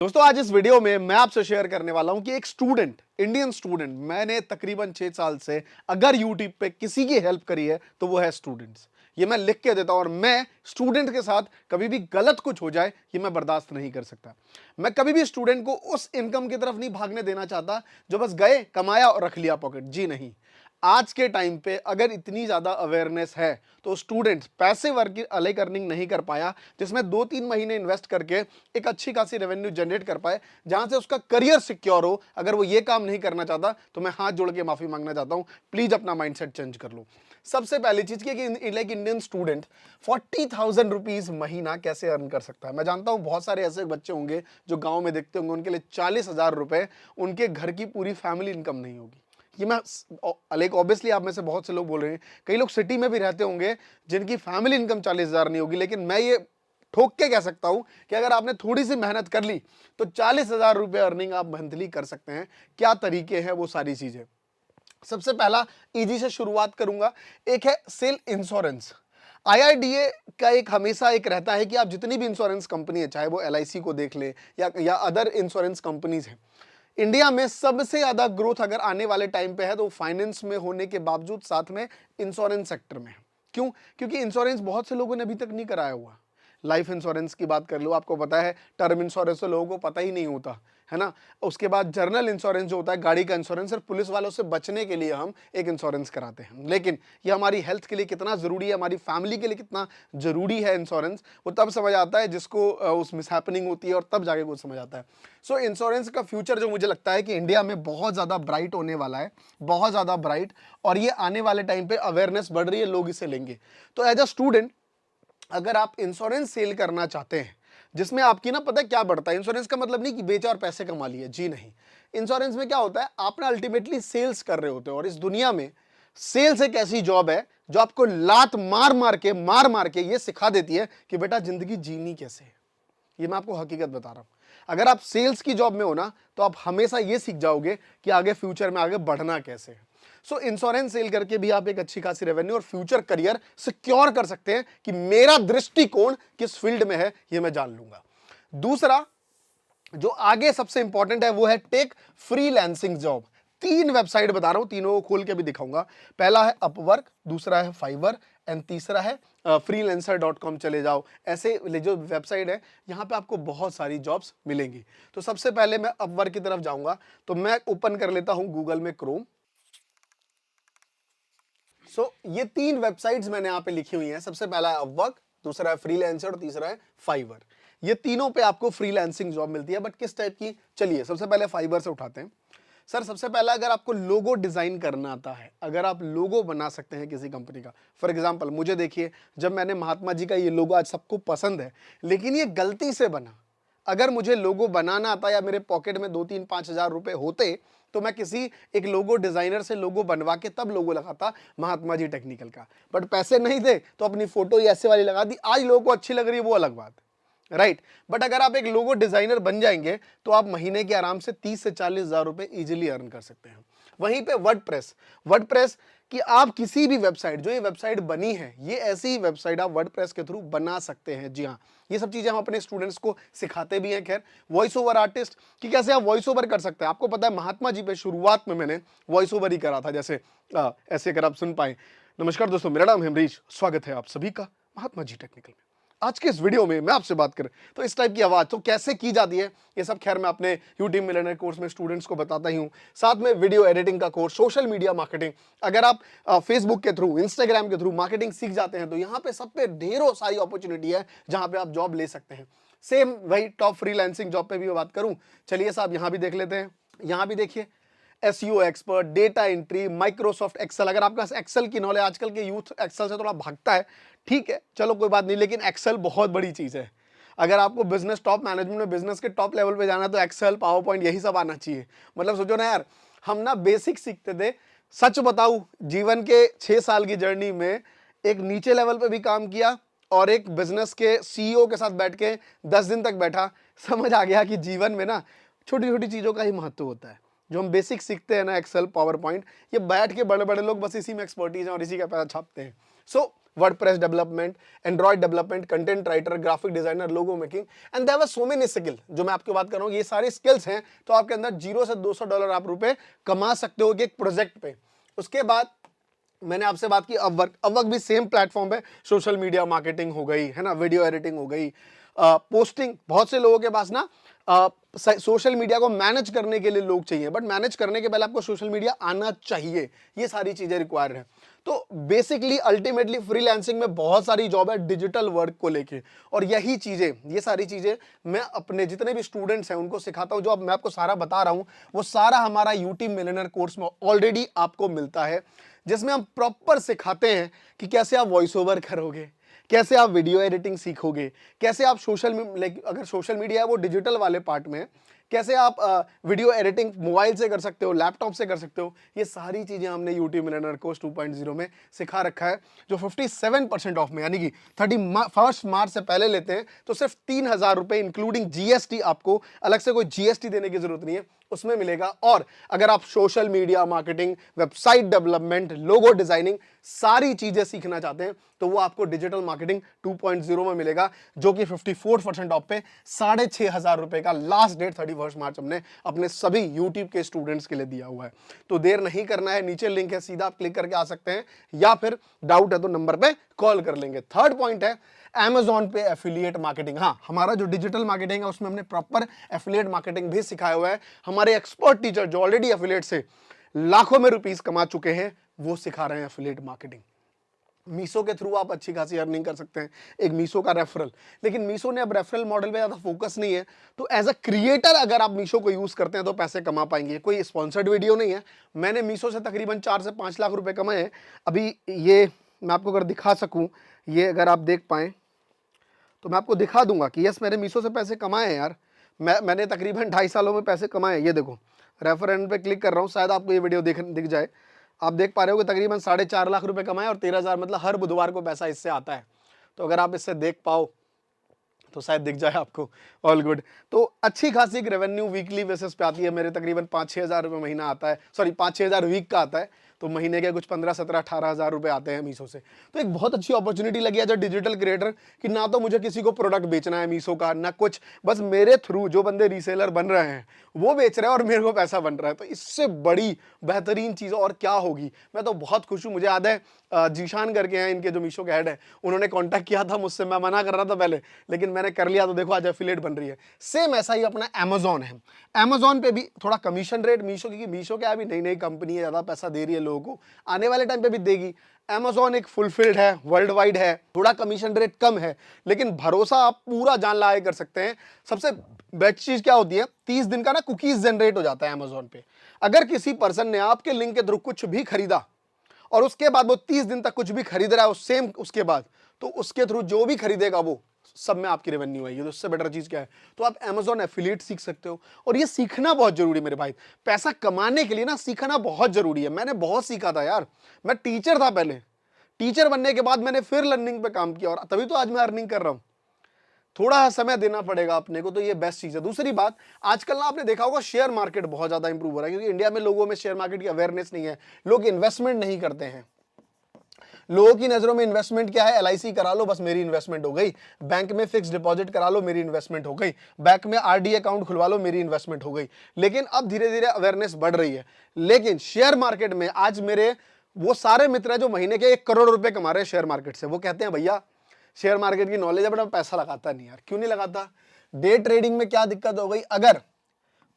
दोस्तों आज इस वीडियो में मैं आपसे शेयर करने वाला हूं कि एक स्टूडेंट, इंडियन स्टूडेंट, मैंने तकरीबन 6 साल से अगर यूट्यूब पे किसी की हेल्प करी है तो वो है स्टूडेंट्स। ये मैं लिख के देता हूं और मैं स्टूडेंट के साथ कभी भी गलत कुछ हो जाए ये मैं बर्दाश्त नहीं कर सकता। मैं कभी भी स्टूडेंट को उस इनकम की तरफ नहीं भागने देना चाहता जो बस गए, कमाया और रख लिया पॉकेट। जी नहीं, आज के टाइम पे अगर इतनी ज्यादा अवेयरनेस है तो स्टूडेंट्स पैसे वर्क अलग अर्निंग नहीं कर पाया जिसमें 2-3 महीने इन्वेस्ट करके एक अच्छी खासी रेवेन्यू जनरेट कर पाए, जहां से उसका करियर सिक्योर हो। अगर वो ये काम नहीं करना चाहता तो मैं हाथ जोड़ के माफी मांगना चाहता हूं, प्लीज अपना माइंडसेट चेंज कर लो। सबसे पहली चीज कि लाइक इंडियन स्टूडेंट 40,000 रुपीज महीना कैसे अर्न कर सकता है। मैं जानता हूं बहुत सारे ऐसे बच्चे होंगे जो गांव में देखते होंगे, उनके लिए 40,000 रुपए उनके घर की पूरी फैमिली इनकम नहीं होगी। ये मैं लाइक ऑब्वियसली आप में से बहुत से लोग बोल रहे हैं, कई लोग सिटी में भी रहते होंगे जिनकी फैमिली इनकम 40,000 नहीं होगी, लेकिन मैं ये ठोक के कह सकता हूं कि अगर आपने थोड़ी सी मेहनत कर ली तो 40,000 रुपए अर्निंग आप मंथली कर सकते हैं। क्या तरीके हैं वो सारी चीजें। सबसे पहला इजी से शुरुआत करूंगा, एक है सेल इंश्योरेंस। आईआरडीए का एक हमेशा एक रहता है कि आप जितनी भी इंश्योरेंस कंपनी है, चाहे वो एलआईसी को देख ले या अदर इंश्योरेंस कंपनीज है, इंडिया में सबसे ज्यादा ग्रोथ अगर आने वाले टाइम पे है तो फाइनेंस में होने के बावजूद साथ में इंश्योरेंस सेक्टर में है। क्यों? क्योंकि इंश्योरेंस बहुत से लोगों ने अभी तक नहीं कराया हुआ। लाइफ इंश्योरेंस की बात कर लो, आपको पता है टर्म इंश्योरेंस तो लोगों को पता ही नहीं होता है ना। उसके बाद जर्नल इंश्योरेंस जो होता है, गाड़ी का इंश्योरेंस, और पुलिस वालों से बचने के लिए हम एक इंश्योरेंस कराते हैं। लेकिन ये हमारी हेल्थ के लिए कितना जरूरी है, हमारी फैमिली के लिए कितना जरूरी है इंश्योरेंस, वो तब समझ आता है जिसको उस मिसहैपनिंग होती है, और तब जाके कुछ समझ आता है। सो इंश्योरेंस का फ्यूचर जो मुझे लगता है कि इंडिया में बहुत ज्यादा ब्राइट होने वाला है, बहुत ज्यादा ब्राइट। और ये आने वाले टाइम पे अवेयरनेस बढ़ रही है, लोग इसे लेंगे। तो एज अ स्टूडेंट अगर आप इंश्योरेंस सेल करना चाहते हैं जिसमें आपकी ना पता है क्या बढ़ता है, इंश्योरेंस का मतलब नहीं कि बेचा और पैसे कमा लिए, जी नहीं। इंश्योरेंस में क्या होता है, आप ना अल्टीमेटली सेल्स कर रहे होते हो, और इस दुनिया में सेल्स एक ऐसी जॉब है जो आपको लात मार मार के ये सिखा देती है कि बेटा जिंदगी जीनी कैसे है। ये मैं आपको हकीकत बता रहा हूं। अगर आप सेल्स की जॉब में हो ना तो आप हमेशा ये सीख जाओगे कि आगे फ्यूचर में आगे बढ़ना कैसे है। सो इंश्योरेंस सेल करके भी आप एक अच्छी खासी रेवेन्यू और फ्यूचर करियर सिक्योर कर सकते हैं कि मेरा दृष्टिकोण किस फील्ड में है ये मैं जान लूंगा। दूसरा जो आगे सबसे इंपॉर्टेंट है वो है टेक फ्रीलांसिंग जॉब। 3 वेबसाइट बता रहा हूं, तीनों को खोल के भी दिखाऊंगा। पहला है अपवर्क, दूसरा है फाइवर एंड तीसरा है freelancer.com। चले जाओ, ऐसे जो वेबसाइट है यहां पे आपको बहुत सारी जॉब्स मिलेंगी। तो सबसे पहले मैं अपवर्क की तरफ जाऊंगा, तो मैं ओपन कर लेता हूं गूगल में क्रोम। ये 3 वेबसाइट्स मैंने यहां पे लिखी हुई हैं। सबसे पहला है अपवर्क, दूसरा है फ्रीलांसर और तीसरा है फाइवर। ये तीनों पे आपको फ्रीलांसिंग जॉब मिलती है, बट किस टाइप की, चलिए सबसे पहले फाइवर से उठाते हैं। सर सबसे पहला, अगर आपको लोगो डिजाइन करना आता है, अगर आप लोगो बना सकते हैं किसी कंपनी का, फॉर एग्जांपल मुझे देखिए, जब मैंने महात्मा जी का ये लोगो, आज सबको पसंद है लेकिन ये गलती से बना। अगर मुझे लोगो बनाना आता या मेरे पॉकेट में 2-3-5 हज़ार रुपए होते तो मैं किसी एक लोगो डिजाइनर से लोगो बनवा के तब लोगो लगाता महात्मा जी टेक्निकल का। बट पैसे नहीं थे तो अपनी फोटो ही ऐसे वाली लगा दी। आज लोगों को अच्छी लग रही है वो अलग बात है, राइट। बट अगर आप एक लोगो डिजाइनर बन जाएंगे तो आप महीने के आराम से 30 से 40 हज़ार रुपए इजीली अर्न कर सकते हैं। वहीं पे वर्डप्रेस कि आप किसी भी वेबसाइट, जो ये वेबसाइट बनी है ये ऐसी ही वेबसाइट आप वर्डप्रेस के थ्रू बना सकते हैं। जी हाँ, ये सब चीजें हम अपने स्टूडेंट्स को सिखाते भी हैं। खैर, वॉइस ओवर आर्टिस्ट कि कैसे आप वॉइस ओवर कर सकते हैं। आपको पता है महात्मा जी पे शुरुआत में मैंने वॉइस ओवर ही करा था, जैसे ऐसे अगर आप सुन पाए। नमस्कार दोस्तों, मेरा नाम हेमरीश, स्वागत है आप सभी का महात्मा जी टेक्निकल में। आज के इस वीडियो में मैं आपसे बात करें तो इस टाइप की आवाज तो कैसे की जाती है ये सब खैर मैं अपने यूट्यूब मिलियनेयर कोर्स में स्टूडेंट्स को बताता ही हूं। साथ में वीडियो एडिटिंग का कोर्स, सोशल मीडिया मार्केटिंग, अगर आप फेसबुक के थ्रू, इंस्टाग्राम के थ्रू मार्केटिंग सीख जाते हैं तो यहाँ पे सब पे ढेरों सारी अपॉर्चुनिटी है जहां पे आप जॉब ले सकते हैं। सेम वही टॉप फ्रीलांसिंग जॉब पे भी मैं बात करूं, चलिए साहब यहां भी देख लेते हैं। यहां भी देखिए, SEO expert, data entry, Microsoft Excel. अगर आपके पास एक्सेल की नॉलेज, आजकल के यूथ एक्सेल से थोड़ा भागता है, ठीक है चलो कोई बात नहीं, लेकिन एक्सेल बहुत बड़ी चीज है। अगर आपको बिजनेस टॉप मैनेजमेंट में बिजनेस के टॉप लेवल पे जाना है तो एक्सेल, पावर पॉइंट यही सब आना चाहिए। मतलब सोचो ना यार, हम ना बेसिक सीखते थे। सच बताऊं, जीवन के 6 साल की जर्नी में एक नीचे लेवल पे भी काम किया और एक बिजनेस के सीईओ के साथ बैठ के 10 दिन तक बैठा, समझ आ गया कि जीवन में ना छोटी छोटी चीजों का ही महत्व होता है। जो हम बेसिक सीखते हैं ना, एक्सेल, पावर पॉइंट, ये बैठ के बड़े बड़े लोग बस इसी में एक्सपर्टीज हैं और इसी का पैसा छापते हैं। So WordPress development, android development, content writer, graphic designer, logo making, and there were so many skill जो मैं आपकी बात कर रहा हूँ। ये सारी स्किल्स हैं, तो आपके अंदर $0 से $200 आप रुपए कमा सकते हो एक प्रोजेक्ट पे। उसके बाद मैंने आपसे बात की अपवर्क भी सेम प्लेटफॉर्म पे सोशल मीडिया मार्केटिंग हो गई है ना, वीडियो एडिटिंग हो गई, पोस्टिंग। बहुत से लोगों के पास ना सोशल मीडिया को मैनेज करने के लिए लोग चाहिए, बट मैनेज करने के पहले आपको सोशल मीडिया आना चाहिए। ये सारी चीजें रिक्वायर्ड है। तो बेसिकली अल्टीमेटली फ्रीलांसिंग में बहुत सारी जॉब है डिजिटल वर्क को लेके, और यही चीजें, ये सारी चीजें मैं अपने जितने भी स्टूडेंट्स हैं उनको सिखाता हूं। जो अब मैं आपको सारा बता रहा हूं वो सारा हमारा यूट्यूब मिलियनेयर कोर्स में ऑलरेडी आपको मिलता है, जिसमें हम प्रॉपर सिखाते हैं कि कैसे आप वॉइस ओवर करोगे, कैसे आप वीडियो एडिटिंग सीखोगे, कैसे आप अगर सोशल मीडिया है वो डिजिटल वाले पार्ट में, कैसे आप वीडियो एडिटिंग मोबाइल से कर सकते हो, लैपटॉप से कर सकते हो। ये सारी चीजें हमने यूट्यूब मिलियनेयर कोर्स 2.0 में सिखा रखा है, जो 57% ऑफ में, यानी कि 31 मार्च से पहले लेते हैं तो सिर्फ 3,000 रुपए इंक्लूडिंग जीएसटी, आपको अलग से कोई जीएसटी देने की जरूरत नहीं है, उसमें मिलेगा। और अगर आप social media marketing, website development, logo designing सारी चीजें सीखना चाहते हैं तो वो आपको डिजिटल मार्केटिंग 2.0 में मिलेगा, जो कि 54% ऑफ पे 6,500 रुपए का लास्ट डेट 31 मार्च हमने अपने सभी यूट्यूब के स्टूडेंट्स के लिए दिया हुआ है। तो देर नहीं करना है, नीचे लिंक है, सीधा आप क्लिक करके आ सकते हैं, या फिर डाउट है तो नंबर पे कॉल कर लेंगे। थर्ड पॉइंट है Amazon पे एफिलिएट मार्केटिंग। हाँ, हमारा जो डिजिटल मार्केटिंग है उसमें हमने प्रॉपर एफिलिएट मार्केटिंग भी सिखाया हुआ है। हमारे एक्सपर्ट टीचर जो ऑलरेडी एफिलिएट से लाखों में रुपीस कमा चुके हैं वो सिखा रहे हैं एफिलिएट मार्केटिंग। मीशो के थ्रू आप अच्छी खासी अर्निंग कर सकते हैं, एक मीशो का रेफरल। लेकिन मीशो ने अब रेफरल मॉडल पे ज़्यादा फोकस नहीं है, तो एज अ क्रिएटर अगर आप मीशो को यूज़ करते हैं तो पैसे कमा पाएंगे। कोई स्पॉन्सर्ड वीडियो नहीं है, मैंने मीशो से तकरीबन 4 से 5 लाख रुपए कमाए हैं। अभी ये मैं आपको अगर दिखा सकूँ, ये अगर आप देख पाएँ तो मैं आपको दिखा दूंगा कि यस मैंने मीशो से पैसे कमाए हैं यार। मैंने तकरीबन 2.5 सालों में पैसे कमाए हैं। ये देखो, रेफरेंस पे क्लिक कर रहा हूँ, शायद आपको ये वीडियो दिख जाए। आप देख पा रहे हो कि तकरीबन 4.5 लाख रुपए कमाए और 13,000, मतलब हर बुधवार को पैसा इससे आता है। तो अगर आप इससे देख पाओ तो शायद दिख जाए आपको। All good. तो अच्छी खासी एक रेवेन्यू वीकली बेसिस पे आती है मेरे, तकरीबन 5-6 हज़ार रुपये महीना आता है, सॉरी 5-6 हज़ार वीक का आता है, तो महीने के कुछ 15-17-18 हज़ार रुपये आते हैं मीशो से। तो एक बहुत अच्छी अपॉर्चुनिटी लगी है जो डिजिटल क्रिएटर कि ना तो मुझे किसी को प्रोडक्ट बेचना है मीशो का, ना कुछ, बस मेरे थ्रू जो बंदे रीसेलर बन रहे हैं वो बेच रहे हैं और मेरे को पैसा बन रहा है। तो इससे बड़ी बेहतरीन चीज़ और क्या होगी। मैं तो बहुत खुश हूँ। मुझे याद है जीशान करके हैं इनके जो मीशो के हेड है, उन्होंने कॉन्टैक्ट किया था मुझसे, मैं मना कर रहा था पहले, लेकिन मैंने कर लिया, तो देखो आज एफिलिएट बन रही है। सेम ऐसा ही अपना अमेजॉन है। अमेजॉन पे भी थोड़ा कमीशन रेट मीशो की, मीशो क्या अभी नई नई कंपनी है, ज़्यादा पैसा दे रही है लोगों को, आने वाले टाइम पे भी देगी। अमेजॉन एक फुलफिल्ड है, वर्ल्ड वाइड है, थोड़ा कमीशन रेट कम है, लेकिन भरोसा आप पूरा जान लाए कर सकते हैं। सबसे बेस्ट चीज क्या होती है, 30 दिन का ना कुकीज जनरेट हो जाता है अमेजॉन पे। अगर किसी पर्सन ने आपके लिंक के थ्रू कुछ भी खरीदा और उसके बाद वो 30 दिन तक कुछ भी खरीद रहा है सेम उसके बाद, तो उसके थ्रू जो भी खरीदेगा वो सब में आपकी रेवेन्यू आएगी। तो उससे बेटर चीज क्या है। तो आप अमेजॉन एफिलिएट सीख सकते हो, और ये सीखना बहुत जरूरी है मेरे भाई। पैसा कमाने के लिए ना सीखना बहुत जरूरी है। मैंने बहुत सीखा था यार, मैं टीचर था पहले, टीचर बनने के बाद मैंने फिर लर्निंग पे काम किया, और तभी तो आज मैं अर्निंग कर रहा हूं। थोड़ा समय देना पड़ेगा अपने को, तो ये बेस्ट चीज है। दूसरी बात, आजकल ना आपने देखा होगा शेयर मार्केट बहुत ज्यादा इंप्रूव हो रहा है, क्योंकि इंडिया में लोगों में शेयर मार्केट की अवेयरनेस नहीं है, लोग इन्वेस्टमेंट नहीं करते हैं। लोगों की नजरों में इन्वेस्टमेंट क्या है, एलआईसी करा लो बस मेरी इन्वेस्टमेंट हो गई, बैंक में फिक्स डिपॉजिट करा लो मेरी इन्वेस्टमेंट हो गई, बैंक में आरडी अकाउंट खुलवा लो मेरी इन्वेस्टमेंट हो गई। लेकिन अब धीरे धीरे अवेयरनेस बढ़ रही है। लेकिन शेयर मार्केट में आज मेरे वो सारे मित्र हैं जो महीने के 1 करोड़ रुपए कमा रहे हैं शेयर मार्केट से, वो कहते हैं भैया शेयर मार्केट की नॉलेज है बट मैं पैसा लगाता नहीं यार। क्यों नहीं लगाता? डे ट्रेडिंग में क्या दिक्कत हो गई, अगर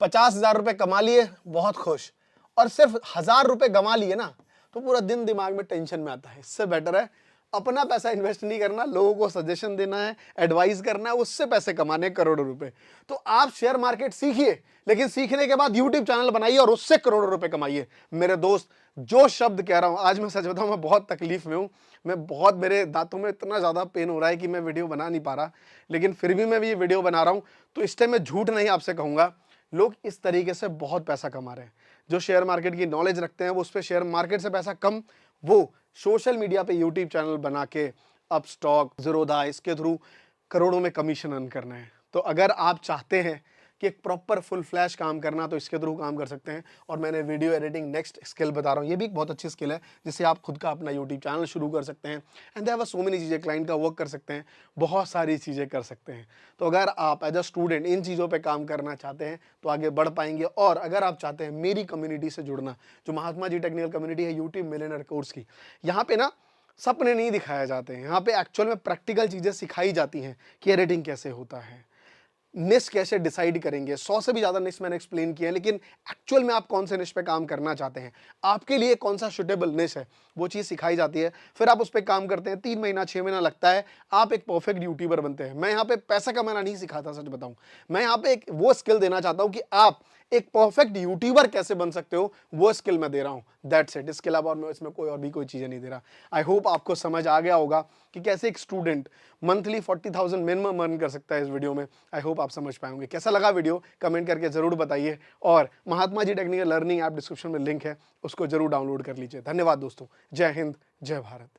50,000 रुपए कमा लिए बहुत खुश, और सिर्फ 1,000 रुपए गंवा लिए ना, तो पूरा दिन दिमाग में टेंशन में आता है। इससे बेटर है अपना पैसा इन्वेस्ट नहीं करना, लोगों को सजेशन देना है, एडवाइस करना है, उससे पैसे कमाने करोड़ों रुपए। तो आप शेयर मार्केट सीखिए, लेकिन सीखने के बाद यूट्यूब चैनल बनाइए और उससे करोड़ों रुपए कमाइए। मेरे दोस्त, जो शब्द कह रहा हूं आज, मैं सच बताऊं मैं बहुत तकलीफ में हूं, मैं बहुत, मेरे दांतों में इतना ज्यादा पेन हो रहा है कि मैं वीडियो बना नहीं पा रहा, लेकिन फिर भी मैं ये वीडियो बना रहा हूं। तो इस टाइम मैं झूठ नहीं आपसे कहूंगा, लोग इस तरीके से बहुत पैसा कमा रहे हैं। जो शेयर मार्केट की नॉलेज रखते हैं वो उस पर शेयर मार्केट से पैसा कम, वो सोशल मीडिया पे यूट्यूब चैनल बना के अप स्टॉक, ज़ीरोधा, इसके थ्रू करोड़ों में कमीशन अर्न करना है। तो अगर आप चाहते हैं कि एक प्रॉपर फुल फ्लैश काम करना, तो इसके थ्रू काम कर सकते हैं। और मैंने वीडियो एडिटिंग नेक्स्ट स्किल बता रहा हूँ, ये भी एक बहुत अच्छी स्किल है जिससे आप खुद का अपना यूट्यूब चैनल शुरू कर सकते हैं। And there are so many चीज़ें, क्लाइंट का वर्क कर सकते हैं, बहुत सारी चीज़ें कर सकते हैं। तो अगर आप एज अ स्टूडेंट इन चीज़ों पे काम करना चाहते हैं तो आगे बढ़ पाएंगे। और अगर आप चाहते हैं मेरी कम्युनिटी से जुड़ना, जो महात्मा जी टेक्निकल कम्युनिटी है यूट्यूब मिलियनेयर कोर्स की, यहाँ पे ना सपने नहीं दिखाए जाते हैं, यहाँ पे एक्चुअल में प्रैक्टिकल चीज़ें सिखाई जाती हैं कि एडिटिंग कैसे होता है, निश कैसे डिसाइड करेंगे। 100 से भी ज़्यादा निश मैंने एक्सप्लेन किया है, लेकिन एक्चुअल में आप कौन से निश पे काम करना चाहते हैं, आपके लिए कौन सा सुटेबल निश है, वो चीज़ सिखाई जाती है। फिर आप उस पर काम करते हैं, 3 महीना 6 महीना लगता है, आप एक परफेक्ट यूट्यूबर बनते हैं। मैं यहाँ पे पैसा कमाना नहीं सिखाता, सच बताऊँ, मैं यहाँ पे एक वो स्किल देना चाहता हूँ कि आप एक परफेक्ट यूट्यूबर कैसे बन सकते हो, वो स्किल मैं दे रहा हूँ। दैट्स इट, इसके अलावा और मैं इसमें कोई और भी कोई चीज़ें नहीं दे रहा। आई होप आपको समझ आ गया होगा कि कैसे एक स्टूडेंट मंथली 40,000 मिनिमम अर्न कर सकता है इस वीडियो में। आई होप आप समझ पाएंगे। कैसा लगा वीडियो कमेंट करके ज़रूर बताइए, और Mahatma ji technical learning app description में लिंक है, उसको जरूर डाउनलोड कर लीजिए। धन्यवाद दोस्तों, जय हिंद, जय भारत।